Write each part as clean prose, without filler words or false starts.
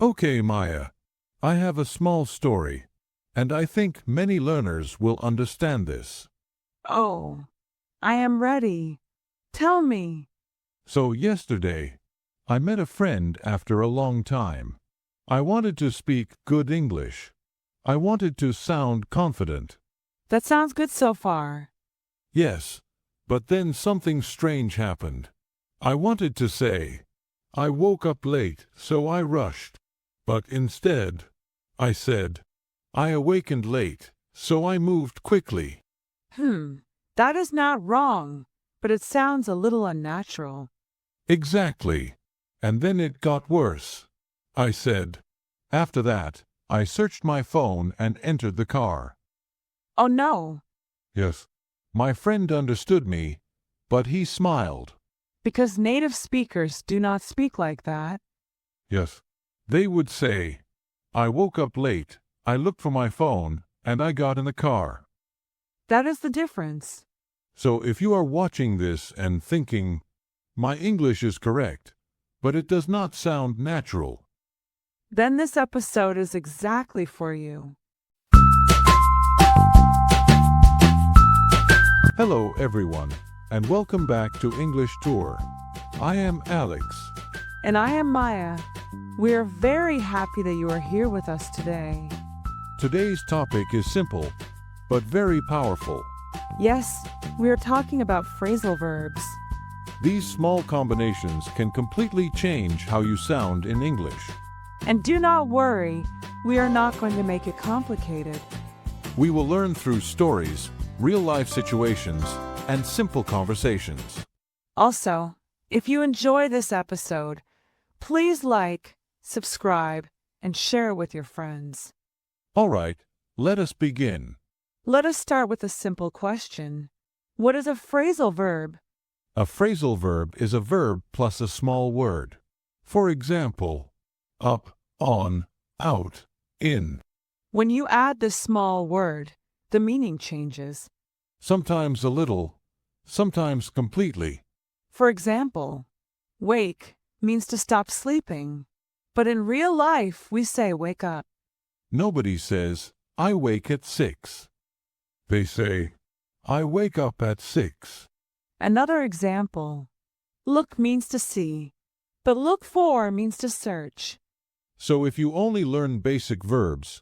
Okay, Maya. I have a small story, and I think many learners will understand this. Oh, I am ready. Tell me. So yesterday, I met a friend after a long time. I wanted to speak good English. I wanted to sound confident. That sounds good so far. Yes, but then something strange happened. I wanted to say, I woke up late, so I rushed. But instead, I said, I awakened late, so I moved quickly. That is not wrong, but it sounds a little unnatural. Exactly. And then it got worse. I said. After that, I searched my phone and entered the car. Oh no, Yes. My friend understood me, but he smiled. because native speakers do not speak like that. Yes. They would say, I woke up late, I looked for my phone, and I got in the car. That is the difference. So if you are watching this and thinking, my English is correct, but it does not sound natural, Then this episode is exactly for you. hello everyone, and welcome back to English Tour. I am Alex. And I am Maya. We are very happy that you are here with us today. Today's topic is simple, but very powerful. Yes, we are talking about phrasal verbs. These small combinations can completely change how you sound in English. And do not worry, we are not going to make it complicated. We will learn through stories, real-life situations, and simple conversations. Also, if you enjoy this episode, please like, subscribe, and share it with your friends. All right, let us begin. Let us start with a simple question. What is a phrasal verb? A phrasal verb is a verb plus a small word. For example, up, on, out, in. When you add this small word, the meaning changes. Sometimes a little, sometimes completely. For example, wake means to stop sleeping, but in real life we say wake up. Nobody says, I wake at 6. They say, I wake up at 6. Another example, look means to see, but look for means to search. So if you only learn basic verbs,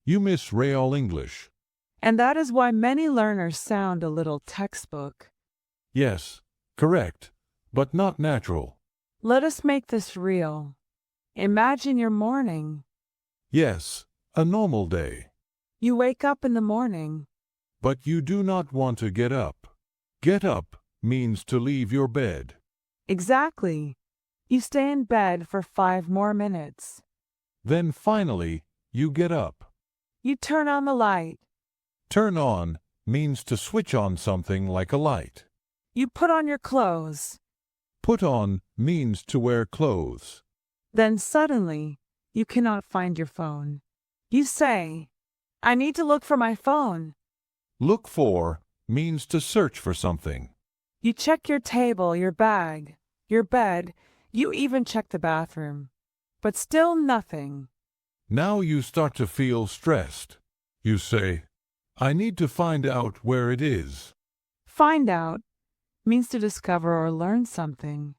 you miss real English. And that is why many learners sound a little textbook. Yes, correct, but not natural. Let us make this real. Imagine your morning. Yes, a normal day. You wake up in the morning. But you do not want to get up. Get up means to leave your bed. Exactly. You stay in bed for 5 more minutes. Then finally, you get up. You turn on the light. Turn on means to switch on something like a light. You put on your clothes. Put on means to wear clothes. Then suddenly, you cannot find your phone. You say, I need to look for my phone. Look for means to search for something. You check your table, your bag, your bed, you even check the bathroom. But still nothing. Now you start to feel stressed. You say, I need to find out where it is. Find out means to discover or learn something.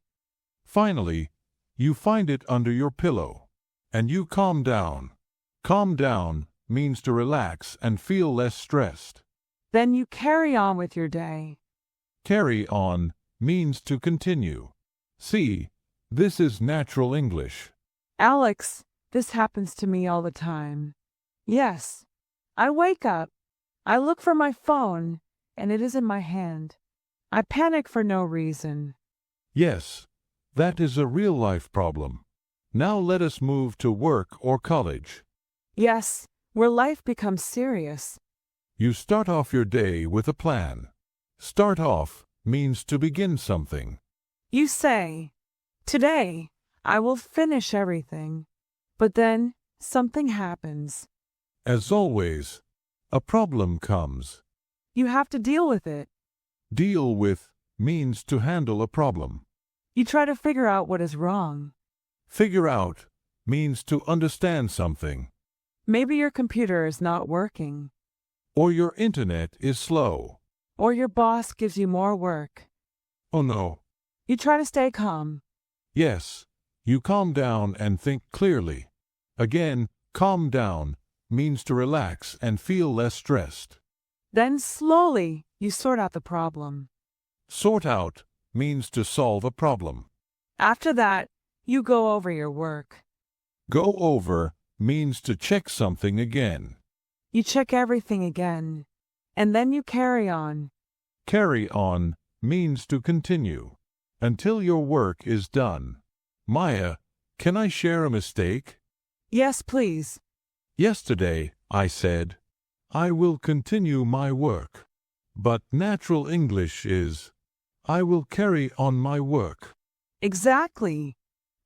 Finally, you find it under your pillow, and you calm down. Calm down means to relax and feel less stressed. Then you carry on with your day. Carry on means to continue. See, this is natural English. Alex, this happens to me all the time. Yes, I wake up, I look for my phone, and it is in my hand. I panic for no reason. Yes, that is a real-life problem. Now let us move to work or college. Yes, where life becomes serious. You start off your day with a plan. Start off means to begin something. You say, today I will finish everything. But then something happens. As always, a problem comes. You have to deal with it. Deal with means to handle a problem. You try to figure out what is wrong. Figure out means to understand something. Maybe your computer is not working, Or your internet is slow. or your boss gives you more work. Oh no. You try to stay calm. Yes, you calm down and think clearly. Again, calm down means to relax and feel less stressed. Then slowly you sort out the problem. Sort out means to solve a problem. After that, you go over your work. Go over means to check something again. You check everything again, and then you carry on. Carry on means to continue until your work is done. Maya, can I share a mistake? Yes, please. Yesterday, I said, I will continue my work. But natural English is, I will carry on my work. Exactly.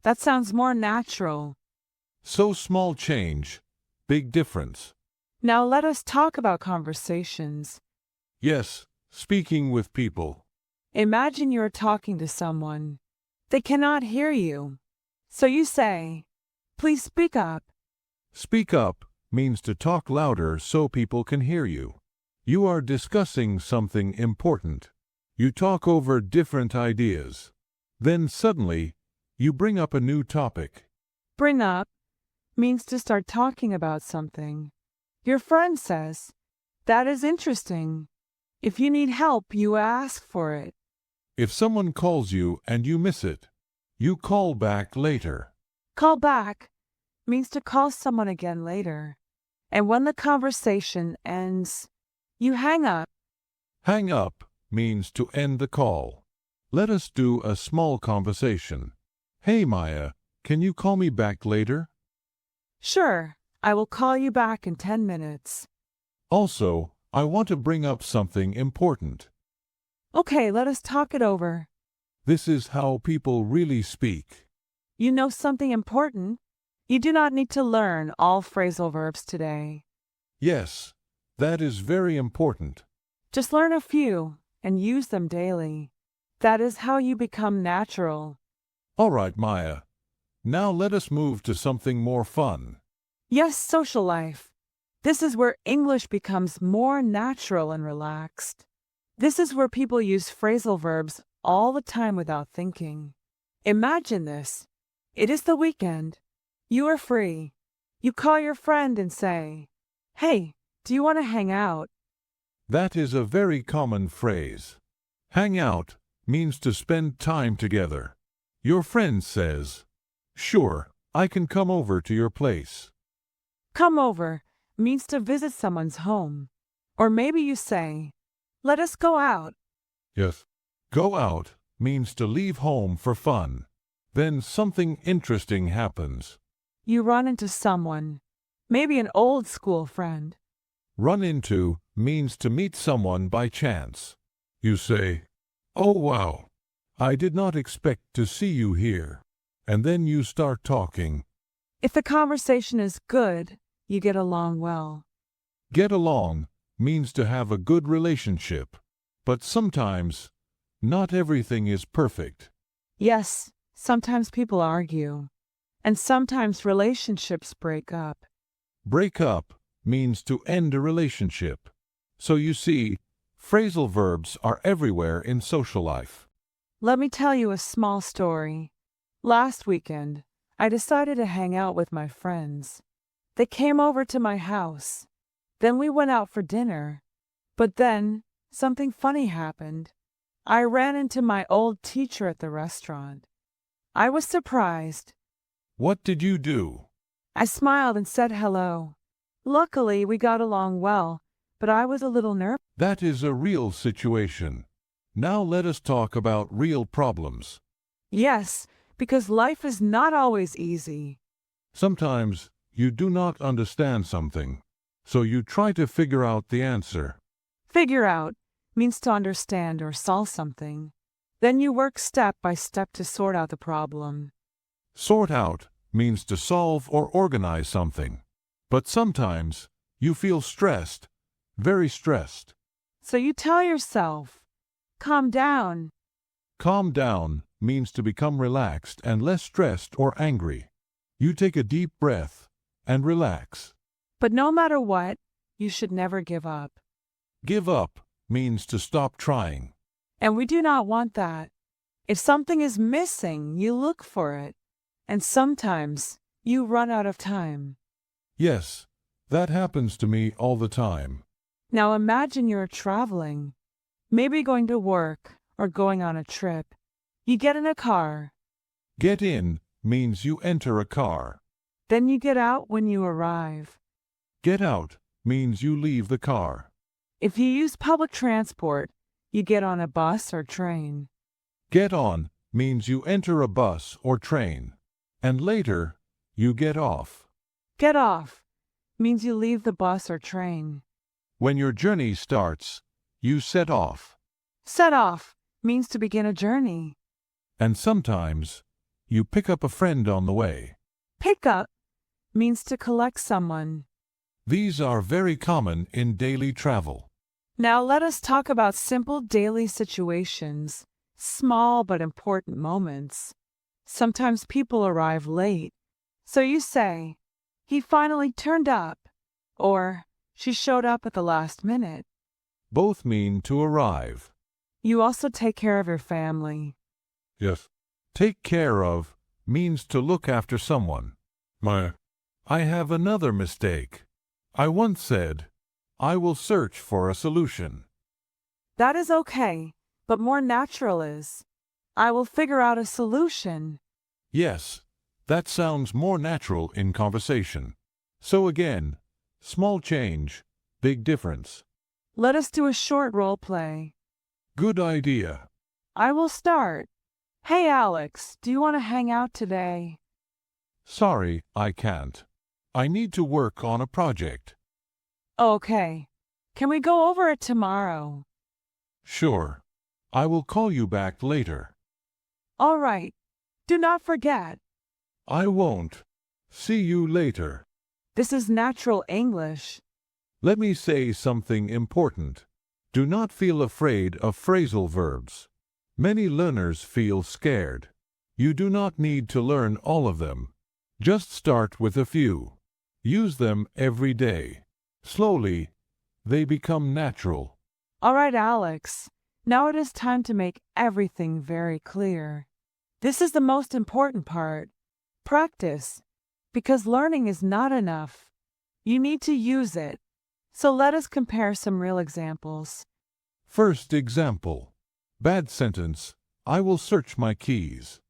That sounds more natural. So small change, big difference. Now let us talk about conversations. Yes, speaking with people. Imagine you are talking to someone. They cannot hear you. So you say, please speak up. Speak up means to talk louder so people can hear you. You are discussing something important. You talk over different ideas. Then suddenly, you bring up a new topic. Bring up means to start talking about something. Your friend says, that is interesting. If you need help, you ask for it. If someone calls you and you miss it, you call back later. Call back means to call someone again later. And when the conversation ends, you hang up. Hang up means to end the call. Let us do a small conversation. Hey Maya, can you call me back later? Sure, I will call you back in 10 minutes. Also, I want to bring up something important. Okay, let us talk it over. This is how people really speak. You know something important? You do not need to learn all phrasal verbs today. Yes, that is very important. Just learn a few and use them daily. That is how you become natural. All right, Maya. Now let us move to something more fun. Yes, social life. This is where English becomes more natural and relaxed. This is where people use phrasal verbs all the time without thinking. Imagine this. It is the weekend. You are free. You call your friend and say, hey, do you want to hang out? That is a very common phrase. Hang out means to spend time together. Your friend says, sure, I can come over to your place. Come over means to visit someone's home. Or maybe you say, let us go out. Yes. Go out means to leave home for fun. Then something interesting happens. You run into someone, maybe an old school friend. Run into means to meet someone by chance. You say, oh wow, I did not expect to see you here. And then you start talking. If the conversation is good, you get along well. Get along means to have a good relationship. But sometimes, not everything is perfect. Yes, sometimes people argue. And sometimes relationships break up. Break up means to end a relationship. So you see, phrasal verbs are everywhere in social life. Let me tell you a small story. Last weekend, I decided to hang out with my friends. They came over to my house. Then we went out for dinner. But then, something funny happened. I ran into my old teacher at the restaurant. I was surprised. What did you do? I smiled and said hello. Luckily, we got along well, but I was a little nervous. That is a real situation. Now let us talk about real problems. Yes, because life is not always easy. Sometimes you do not understand something, so you try to figure out the answer. Figure out means to understand or solve something. Then you work step by step to sort out the problem. Sort out means to solve or organize something. But sometimes you feel stressed, very stressed. So you tell yourself, calm down. Calm down means to become relaxed and less stressed or angry. You take a deep breath and relax. But no matter what, you should never give up. Give up means to stop trying. And we do not want that. If something is missing, you look for it. And sometimes you run out of time. Yes, that happens to me all the time. Now imagine you're traveling, maybe going to work or going on a trip. You get in a car. Get in means you enter a car. Then you get out when you arrive. Get out means you leave the car. If you use public transport, you get on a bus or train. Get on means you enter a bus or train. And later, you get off. Get off means you leave the bus or train. When your journey starts, you set off. Set off means to begin a journey. And sometimes, you pick up a friend on the way. Pick up means to collect someone. These are very common in daily travel. Now let us talk about simple daily situations, small but important moments. Sometimes people arrive late, so you say, "He finally turned up," or "She showed up at the last minute." Both mean to arrive. You also take care of your family. Yes. Take care of means to look after someone. I have another mistake. I once said, I will search for a solution. That is okay, but more natural is, "I will figure out a solution." Yes, that sounds more natural in conversation. So again, small change, big difference. Let us do a short role play. Good idea. I will start. "Hey Alex, do you want to hang out today?" Sorry, I can't. I need to work on a project. Okay. Can we go over it tomorrow? Sure. I will call you back later. All right. Do not forget. I won't. See you later. This is natural English. Let me say something important. Do not feel afraid of phrasal verbs. Many learners feel scared. You do not need to learn all of them. Just start with a few. Use them every day. Slowly, they become natural. All right, Alex. Now it is time to make everything very clear. This is the most important part. Practice. Because learning is not enough. You need to use it. So let us compare some real examples. First example. Bad sentence. I will search my keys.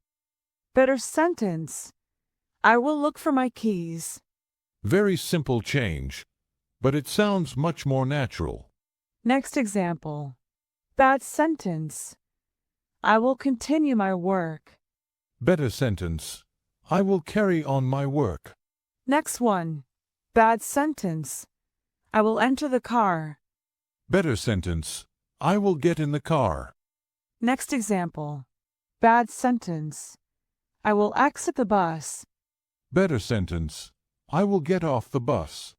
Better sentence. I will look for my keys. Very simple change, but it sounds much more natural. Next example. Bad sentence. I will continue my work. Better sentence. I will carry on my work. Next one. Bad sentence. I will enter the car. Better sentence. I will get in the car. Next example. Bad sentence. I will exit the bus. Better sentence. I will get off the bus.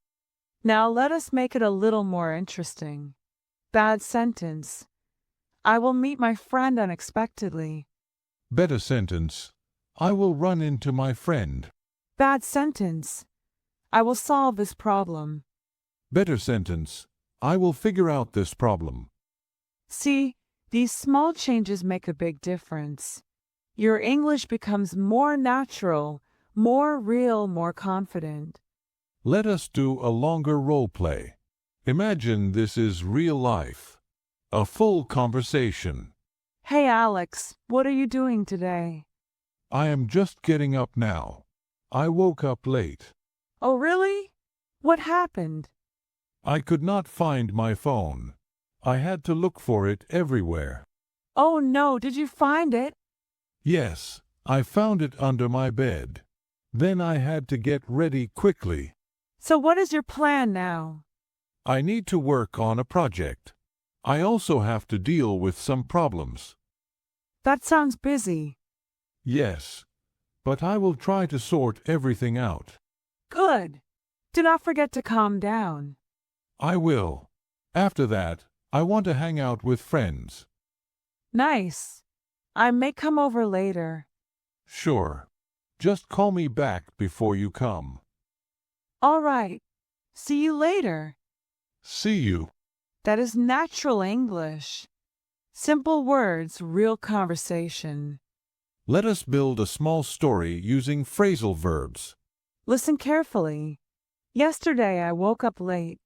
Now let us make it a little more interesting. Bad sentence. I will meet my friend unexpectedly. Better sentence. I will run into my friend. Bad sentence. I will solve this problem. Better sentence. I will figure out this problem. See, these small changes make a big difference. Your English becomes more natural, more real, more confident. Let us do a longer role play. Imagine this is real life. A full conversation. Hey Alex, what are you doing today? I am just getting up now. I woke up late. Oh really? What happened? I could not find my phone. I had to look for it everywhere. Oh no, did you find it? Yes, I found it under my bed. Then I had to get ready quickly. So what is your plan now? I need to work on a project. I also have to deal with some problems. That sounds busy. Yes, but I will try to sort everything out. Good. Do not forget to calm down. I will. After that, I want to hang out with friends. Nice. I may come over later. Sure. Just call me back before you come. All right. See you later. See you. That is natural English. Simple words, real conversation. Let us build a small story using phrasal verbs. Listen carefully. Yesterday I woke up late.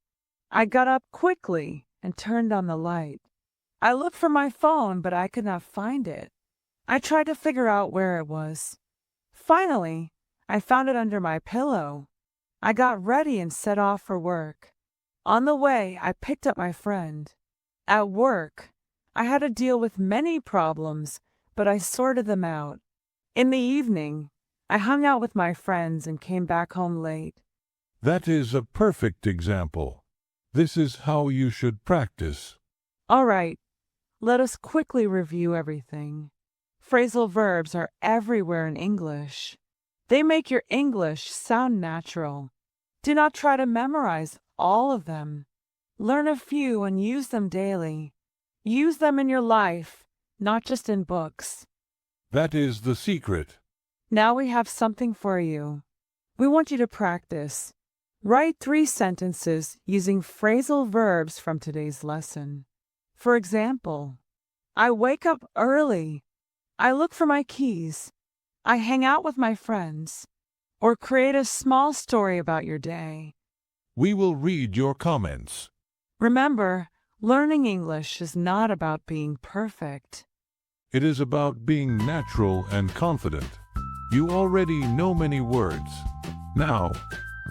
I got up quickly and turned on the light. I looked for my phone, but I could not find it. I tried to figure out where it was. Finally, I found it under my pillow. I got ready and set off for work. On the way, I picked up my friend. At work, I had to deal with many problems, but I sorted them out. In the evening, I hung out with my friends and came back home late. That is a perfect example. This is how you should practice. All right, let us quickly review everything. Phrasal verbs are everywhere in English. They make your English sound natural. Do not try to memorize all of them. Learn a few and use them daily. Use them in your life, not just in books. That is the secret. Now we have something for you. We want you to practice. Write 3 sentences using phrasal verbs from today's lesson. For example, I wake up early. I look for my keys. I hang out with my friends. Or create a small story about your day. We will read your comments. Remember, learning English is not about being perfect. It is about being natural and confident. You already know many words. Now,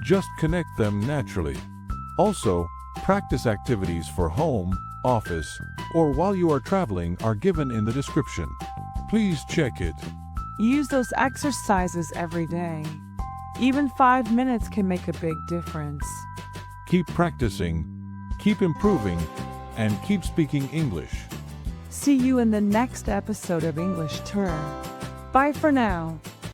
just connect them naturally. Also, practice activities for home, office, or while you are traveling are given in the description. Please check it. Use those exercises every day. Even 5 minutes can make a big difference. Keep practicing, keep improving, and keep speaking English. See you in the next episode of English Turn. Bye for now.